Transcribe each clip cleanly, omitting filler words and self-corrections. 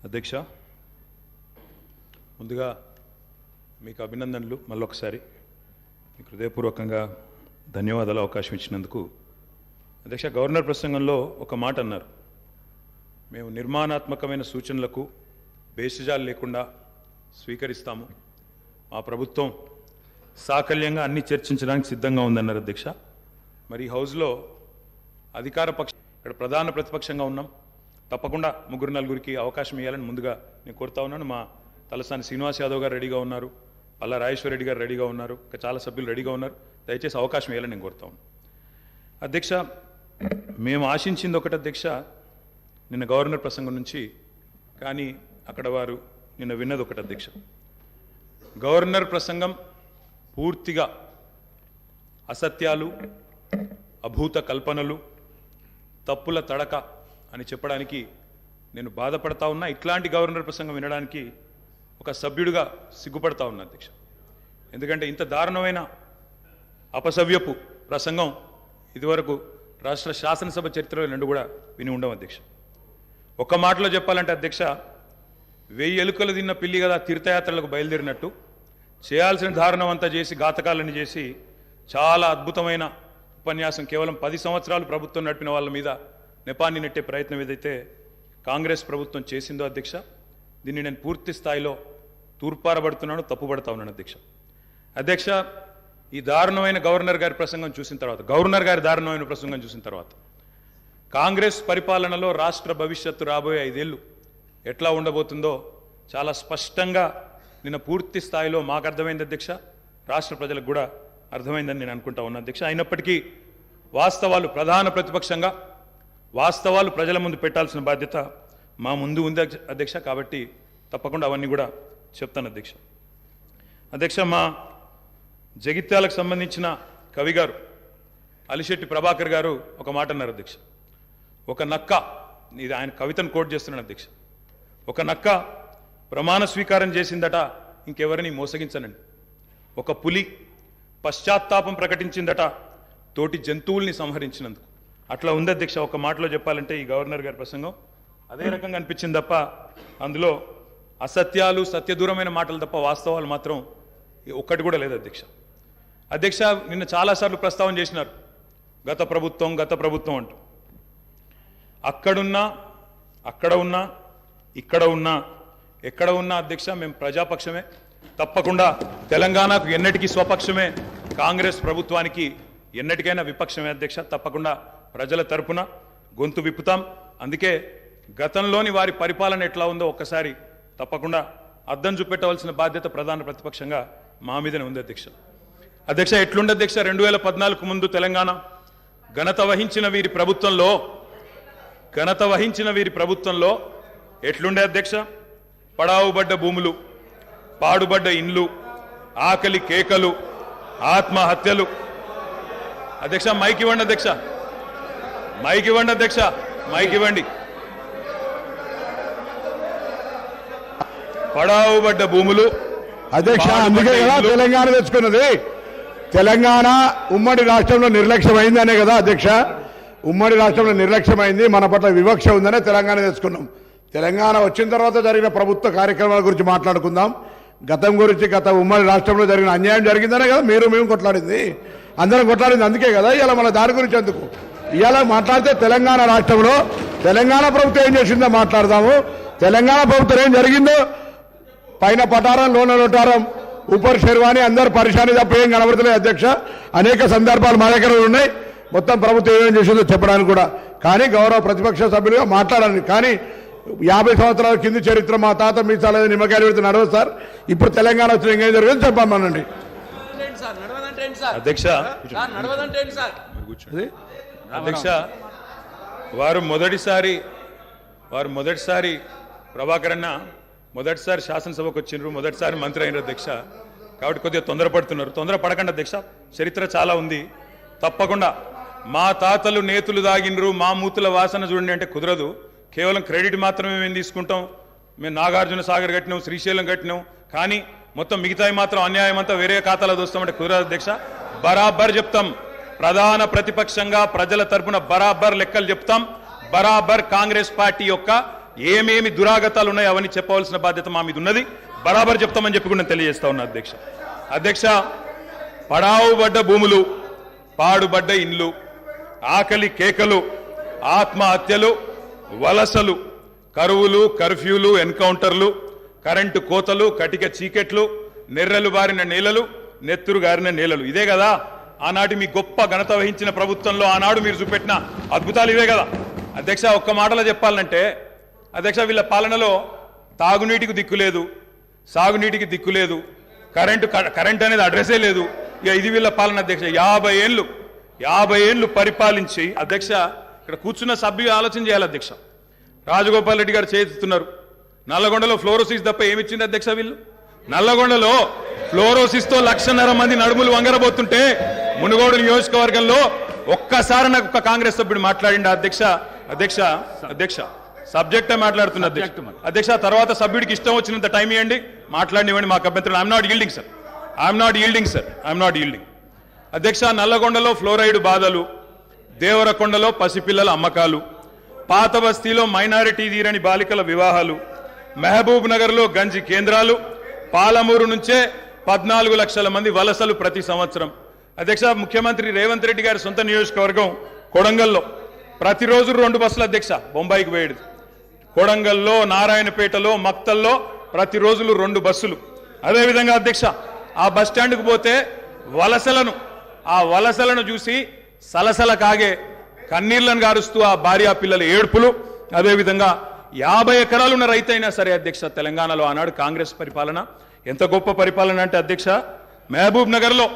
అధ్యక్ష, ముందుగా మీకు అభినందనలు. మళ్ళొకసారి మీకు హృదయపూర్వకంగా ధన్యవాదాలు అవకాశం ఇచ్చినందుకు. అధ్యక్ష, గవర్నర్ ప్రసంగంలో ఒక మాట అన్నారు, మేము నిర్మాణాత్మకమైన సూచనలకు బేసిజాలు లేకుండా స్వీకరిస్తాము, మా ప్రభుత్వం సాకల్యంగా అన్ని చర్చించడానికి సిద్ధంగా ఉందన్నారు. అధ్యక్ష, మరి ఈ హౌస్లో అధికార పక్షం, ఇక్కడ ప్రధాన ప్రతిపక్షంగా ఉన్నాం, తప్పకుండా ముగ్గురు నలుగురికి అవకాశం ఇవ్వాలని ముందుగా నేను కోరుతా ఉన్నాను. మా తలసాని శ్రీనివాస్ యాదవ్ గారు రెడీగా ఉన్నారు, పల్లా రాజేశ్వర రెడ్డి గారు రెడీగా ఉన్నారు, ఇంకా చాలా సభ్యులు రెడీగా ఉన్నారు. దయచేసి అవకాశం ఇవ్వాలని నేను కోరుతా ఉన్నాను. అధ్యక్ష, మేము ఆశించింది ఒకటి అధ్యక్ష, నిన్న గవర్నర్ ప్రసంగం నుంచి, కానీ అక్కడ వారు నిన్న విన్నది ఒకటి అధ్యక్ష. గవర్నర్ ప్రసంగం పూర్తిగా అసత్యాలు, అభూత కల్పనలు, తప్పుల తడక అని చెప్పడానికి నేను బాధపడతా ఉన్నా. ఇట్లాంటి గవర్నర్ ప్రసంగం వినడానికి ఒక సభ్యుడిగా సిగ్గుపడతా ఉన్నా అధ్యక్ష. ఎందుకంటే ఇంత దారుణమైన అపసవ్యపు ప్రసంగం ఇదివరకు రాష్ట్ర శాసనసభ చరిత్రలో రెండు కూడా విని ఉండవు అధ్యక్ష. ఒక్క మాటలో చెప్పాలంటే అధ్యక్ష, 1000 ఎలుకలు తిన్న పిల్లి కదా తీర్థయాత్రలకు బయలుదేరినట్టు చేయాల్సిన దారుణం అంతా చేసి, ఘాతకాలను చేసి, చాలా అద్భుతమైన ఉపన్యాసం కేవలం 10 సంవత్సరాలు ప్రభుత్వం నడిపిన వాళ్ళ మీద నెపాన్ని నెట్టే ప్రయత్నం ఏదైతే కాంగ్రెస్ ప్రభుత్వం చేసిందో అధ్యక్ష, దీన్ని నేను పూర్తి స్థాయిలో తూర్పారబడుతున్నాను, తప్పుపడతా ఉన్నాను అధ్యక్ష. అధ్యక్ష, ఈ దారుణమైన గవర్నర్ గారి ప్రసంగం చూసిన తర్వాత, గవర్నర్ గారి దారుణమైన ప్రసంగం చూసిన తర్వాత, కాంగ్రెస్ పరిపాలనలో రాష్ట్ర భవిష్యత్తు రాబోయే 5 ఏళ్ళు ఎట్లా ఉండబోతుందో చాలా స్పష్టంగా నిన్న పూర్తి స్థాయిలో మాకు అర్థమైంది అధ్యక్ష, రాష్ట్ర ప్రజలకు కూడా అర్థమైందని నేను అనుకుంటా ఉన్నా అధ్యక్ష. అయినప్పటికీ వాస్తవాలు, ప్రధాన ప్రతిపక్షంగా వాస్తవాలు ప్రజల ముందు పెట్టాల్సిన బాధ్యత మా ముందు ఉంది అధ్యక్ష. కాబట్టి తప్పకుండా అవన్నీ కూడా చెప్తాను అధ్యక్ష. అధ్యక్ష, మా జగిత్యాలకు సంబంధించిన కవి గారు అలిశెట్టి ప్రభాకర్ గారు ఒక మాట అన్నారు అధ్యక్ష. ఒక నక్క, ఇది ఆయన కవితను కోట్ చేస్తున్నాను అధ్యక్ష, ఒక నక్క ప్రమాణ స్వీకారం చేసిందట ఇంకెవరిని మోసగించనండి, ఒక పులి పశ్చాత్తాపం ప్రకటించిందట తోటి జంతువుల్ని సంహరించినందుకు. అట్లా ఉంది అధ్యక్ష. ఒక మాటలో చెప్పాలంటే ఈ గవర్నర్ గారి ప్రసంగం అదే రకంగా అనిపించింది తప్ప అందులో అసత్యాలు, సత్యదూరమైన మాటలు తప్ప వాస్తవాలు మాత్రం ఒక్కటి కూడా లేదు అధ్యక్ష. అధ్యక్ష, నిన్న చాలాసార్లు ప్రస్తావన చేసినారు గత ప్రభుత్వం గత ప్రభుత్వం అంటూ. అక్కడున్నా, అక్కడ ఉన్నా, ఇక్కడ ఉన్నా, ఎక్కడ ఉన్నా అధ్యక్ష మేము ప్రజాపక్షమే, తప్పకుండా తెలంగాణకు ఎన్నటికీ స్వపక్షమే, కాంగ్రెస్ ప్రభుత్వానికి ఎన్నటికైనా విపక్షమే అధ్యక్ష. తప్పకుండా ప్రజల తరపున గొంతు విప్పుతాం. అందుకే గతంలోని వారి పరిపాలన ఎట్లా ఉందో ఒక్కసారి తప్పకుండా అద్దం చూపెట్టవలసిన బాధ్యత ప్రధాన ప్రతిపక్షంగా మా మీదనే ఉంది అధ్యక్ష. అధ్యక్ష, ఎట్లుండే అధ్యక్ష 2014 ముందు తెలంగాణ ఘనత వహించిన వీరి ప్రభుత్వంలో ఎట్లుండే అధ్యక్ష? పడావుబడ్డ భూములు, పాడుబడ్డ ఇండ్లు, ఆకలి కేకలు, ఆత్మహత్యలు. అధ్యక్ష, మైక్ ఇవ్వండి అధ్యక్ష, మైక్ ఇవ్వండి అధ్యక్ష, మైక్ ఇవ్వండి. పడావుబడ్డ భూములు అధ్యక్ష, అందుకే కదా తెలంగాణ తెచ్చుకున్నది. తెలంగాణ ఉమ్మడి రాష్ట్రంలో నిర్లక్ష్యమైందనే కదా అధ్యక్ష, ఉమ్మడి రాష్ట్రంలో నిర్లక్ష్యమైంది, మన పట్ల వివక్ష ఉందనే తెలంగాణ తెచ్చుకున్నాం. తెలంగాణ వచ్చిన తర్వాత జరిగిన ప్రభుత్వ కార్యక్రమాల గురించి మాట్లాడుకుందాం. గతం గురించి, గత ఉమ్మడి రాష్ట్రంలో జరిగిన అన్యాయం జరిగిందనే కదా మేము కొట్లాడింది, అందరం కొట్లాడింది. అందుకే కదా ఇవాళ మన దాని గురించి ఎందుకు ఇవాళ మాట్లాడితే తెలంగాణ రాష్ట్రంలో తెలంగాణ ప్రభుత్వం ఏం చేసిందో మాట్లాడదాము. తెలంగాణ ప్రభుత్వం ఏం జరిగిందో, పైన పటారం, లోన లోటారం, ఉపర్ శర్వాణి, అందరు పరిశాని తప్ప ఏం కనబడతలేదు అధ్యక్ష. అనేక సందర్భాలు మా దగ్గర ఉన్నాయి, మొత్తం ప్రభుత్వం ఏమేం చేసిందో చెప్పడానికి కూడా. కానీ గౌరవ ప్రతిపక్ష సభ్యులుగా మాట్లాడాలి. కానీ 50 సంవత్సరాల కింది చరిత్ర, మా తాత మీ చాలా నిమ్మకాయలు పెడితే నడవదు సార్. ఇప్పుడు తెలంగాణ వచ్చిన ఇంకేం జరిగింది చెప్పమనండి అధ్యక్ష. అధ్యక్ష, వారు మొదటిసారి ప్రభాకర్ అన్న మొదటిసారి శాసనసభకు వచ్చిండ్రు, మొదటిసారి మంత్రి అయినారు అధ్యక్ష. కాబట్టి కొద్దిగా తొందరపడుతున్నారు. తొందరపడకండి అధ్యక్ష, చరిత్ర చాలా ఉంది. తప్పకుండా మా తాతలు నేతులు దాగినరు, మా మూతుల వాసన చూడండి అంటే కుదరదు. కేవలం క్రెడిట్ మాత్రమే మేము తీసుకుంటాం. మేము నాగార్జున సాగర్ కట్టినాం, శ్రీశైలం కట్టినాం, కానీ మొత్తం మిగతాయి మాత్రం అన్యాయం అంతా వేరే ఖాతాలో దోస్తామంటే కుదరదు అధ్యక్ష. బరాబర్ చెప్తాం, ప్రధాన ప్రతిపక్షంగా ప్రజల తరపున బరాబర్ లెక్కలు చెప్తాం. బరాబర్ కాంగ్రెస్ పార్టీ యొక్క ఏమేమి దురాగతాలు ఉన్నాయో అవన్నీ చెప్పవలసిన బాధ్యత మా మీద ఉన్నది. బరాబర్ చెప్తామని చెప్పి కూడా నేను తెలియజేస్తా ఉన్నా అధ్యక్ష. అధ్యక్ష, పడావుబడ్డ భూములు, పాడుబడ్డ ఇండ్లు, ఆకలి కేకలు, ఆత్మహత్యలు, వలసలు, కరువులు, కర్ఫ్యూలు, ఎన్కౌంటర్లు, కరెంటు కోతలు, కటిక చీకెట్లు, నెర్రెలు బారిన నేలలు, నెత్తురు గారిన నేలలు. ఇదే కదా ఆనాటి మీ గొప్ప ఘనత వహించిన ప్రభుత్వంలో ఆనాడు మీరు చూపెట్టిన అద్భుతాలు ఇవే కదా అధ్యక్ష. ఒక్క మాటలో చెప్పాలంటే అధ్యక్ష, వీళ్ళ పాలనలో తాగునీటికి దిక్కు లేదు, సాగునీటికి దిక్కు లేదు, కరెంట్ అనేది అడ్రస్సే లేదు. ఇక ఇది వీళ్ళ పాలన అధ్యక్ష. 50 ఏళ్ళు పరిపాలించి అధ్యక్ష, ఇక్కడ కూర్చున్న సభ్యులు ఆలోచన చేయాలి అధ్యక్ష. రాజగోపాల్ రెడ్డి గారు చేస్తున్నారు. నల్లగొండలో ఫ్లోరోసిస్ తప్ప ఏమిచ్చింది అధ్యక్ష వీళ్ళు? నల్లగొండలో ఫ్లోరోసిస్ తో 1,50,000 మంది నడుములు వంగరబోతుంటే మునుగోడు నియోజకవర్గంలో ఒక్కసారి నాకు ఒక కాంగ్రెస్ సభ్యుడు మాట్లాడిండు అధ్యక్ష. అధ్యక్ష అధ్యక్ష సబ్జెక్టే మాట్లాడుతున్నా అధ్యక్ష. తర్వాత సభ్యుడికి ఇష్టం వచ్చినంత టైం ఇవ్వండి, మాట్లాడినివ్వండి, మాకు అభ్యంతరం. I'm not yielding sir, I'm not yielding అధ్యక్ష. నల్లగొండలో ఫ్లోరైడ్ బాధలు, దేవరకొండలో పసిపిల్లల అమ్మకాలు, పాత బస్తీలో మైనారిటీ తీరని బాలికల వివాహాలు, మహబూబ్ నగర్లో గంజి కేంద్రాలు, పాలమూరు నుంచే 14 లక్షల మంది వలసలు ప్రతి సంవత్సరం. అధ్యక్ష, ముఖ్యమంత్రి రేవంత్ రెడ్డి గారి సొంత నియోజకవర్గం కొడంగల్లో ప్రతిరోజు 2 బస్సులు అధ్యక్ష బొంబాయికి పోయేది. కొడంగల్లో, నారాయణపేటలో, మక్తల్లో ప్రతిరోజు 2 బస్సులు. అదేవిధంగా అధ్యక్ష, ఆ బస్ స్టాండ్కు పోతే ఆ వలసలను చూసి సలసల కాగే కన్నీళ్లను గారుస్తూ ఆ భార్యా పిల్లల ఏడుపులు. అదేవిధంగా 50 ఎకరాలున్న రైతైనా సరే అధ్యక్ష, తెలంగాణలో ఆనాడు కాంగ్రెస్ పరిపాలన ఎంత గొప్ప పరిపాలన అంటే అధ్యక్ష, మహబూబ్ నగర్లో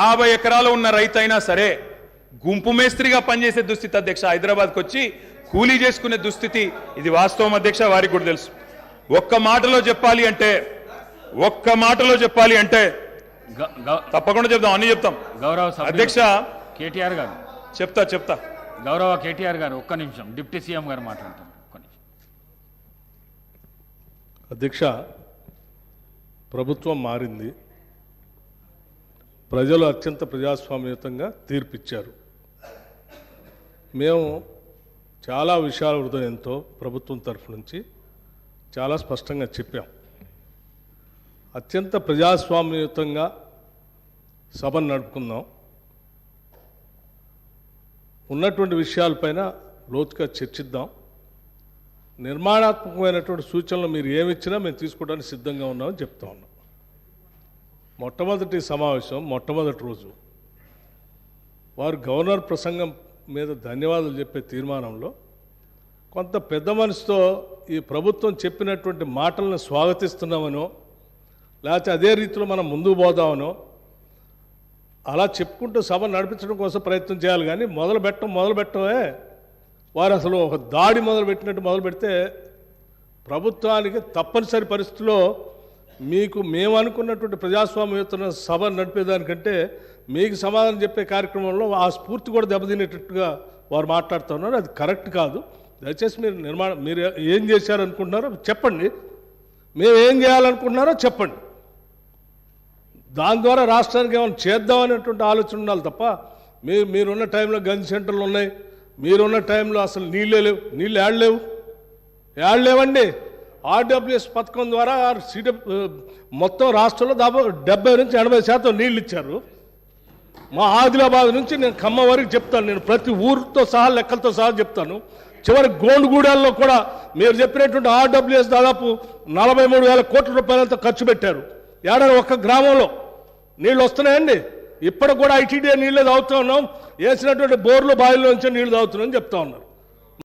50 ఎకరాలు ఉన్న రైతైనా సరే గుంపు మేస్త్రిగా పనిచేసే దుస్థితి అధ్యక్ష. హైదరాబాద్కి వచ్చి కూలీ చేసుకునే దుస్థితి. ఇది వాస్తవం అధ్యక్ష, వారికి కూడా తెలుసు. ఒక్క మాటలో చెప్పాలి అంటే తప్పకుండా చెప్తాం, అన్ని చెప్తాం. గౌరవ అధ్యక్ష కేటీఆర్ గారు చెప్తా గౌరవ కేటీఆర్ గారు ఒక్క నిమిషం, డిప్యూటీ సీఎం గారు మాట్లాడతారు. ఒక్క నిమిషం అధ్యక్ష. ప్రభుత్వం మారింది, ప్రజలు అత్యంత ప్రజాస్వామ్యయుతంగా తీర్పిచ్చారు. మేము చాలా విషయాల హృదయంతో ప్రభుత్వం తరఫు నుంచి చాలా స్పష్టంగా చెప్పాం. అత్యంత ప్రజాస్వామ్యయుతంగా సభను నడుపుకుందాం, ఉన్నటువంటి విషయాలపైన లోతుగా చర్చిద్దాం, నిర్మాణాత్మకమైనటువంటి సూచనలు మీరు ఏమిచ్చినా మేము తీసుకోవడానికి సిద్ధంగా ఉన్నామని చెప్తా ఉన్నాం. మొట్టమొదటి సమావేశం, మొట్టమొదటి రోజు వారు గవర్నర్ ప్రసంగం మీద ధన్యవాదాలు చెప్పే తీర్మానంలో కొంత పెద్ద మనసుతో ఈ ప్రభుత్వం చెప్పినటువంటి మాటలను స్వాగతిస్తున్నామనో, లేకపోతే అదే రీతిలో మనం ముందుకు పోదామనో అలా చెప్పుకుంటూ సభ నడిపించడం కోసం ప్రయత్నం చేయాలి. కానీ మొదలుపెట్టమే వారు అసలు ఒక దాడి మొదలుపెట్టినట్టు మొదలు పెడితే ప్రభుత్వానికి తప్పనిసరి పరిస్థితిలో మీకు మేము అనుకున్నటువంటి ప్రజాస్వామ్యయుత సభ నడిపేదానికంటే మీకు సమాధానం చెప్పే కార్యక్రమంలో ఆ స్ఫూర్తి కూడా దెబ్బతినేటట్టుగా వారు మాట్లాడుతున్నారు. అది కరెక్ట్ కాదు. దయచేసి మీరు ఏం చేశారనుకుంటున్నారో చెప్పండి, మేము ఏం చేయాలనుకుంటున్నారో చెప్పండి. దాని ద్వారా రాష్ట్రానికి ఏమైనా చేద్దామనేటువంటి ఆలోచన ఉండాలి తప్ప మీరున్న టైంలో గంజి సెంటర్లు ఉన్నాయి, మీరున్న టైంలో అసలు నీళ్ళే లేవు. నీళ్ళు ఏడలేవండి. ఆర్డబ్ల్యూఎస్ పథకం ద్వారా మొత్తం రాష్ట్రంలో దాదాపు 70 నుంచి 80% నీళ్ళు ఇచ్చారు. మా ఆదిలాబాద్ నుంచి నేను ఖమ్మం వరకు చెప్తాను, నేను ప్రతి ఊరితో సహా లెక్కలతో సహా చెప్తాను. చివరి గోండుగూడల్లో కూడా మీరు చెప్పినటువంటి ఆర్డబ్ల్యూఎస్ దాదాపు 43,000 కోట్ల రూపాయలతో ఖర్చు పెట్టారు. ఏడాది ఒక్క గ్రామంలో నీళ్ళు వస్తున్నాయండి. ఇప్పటికి కూడా ఐటీడీ నీళ్ళే తాగుతూ ఉన్నాం, వేసినటువంటి బోర్లు బావిలో నుంచి నీళ్లు తాగుతున్నాం చెప్తా ఉన్నారు.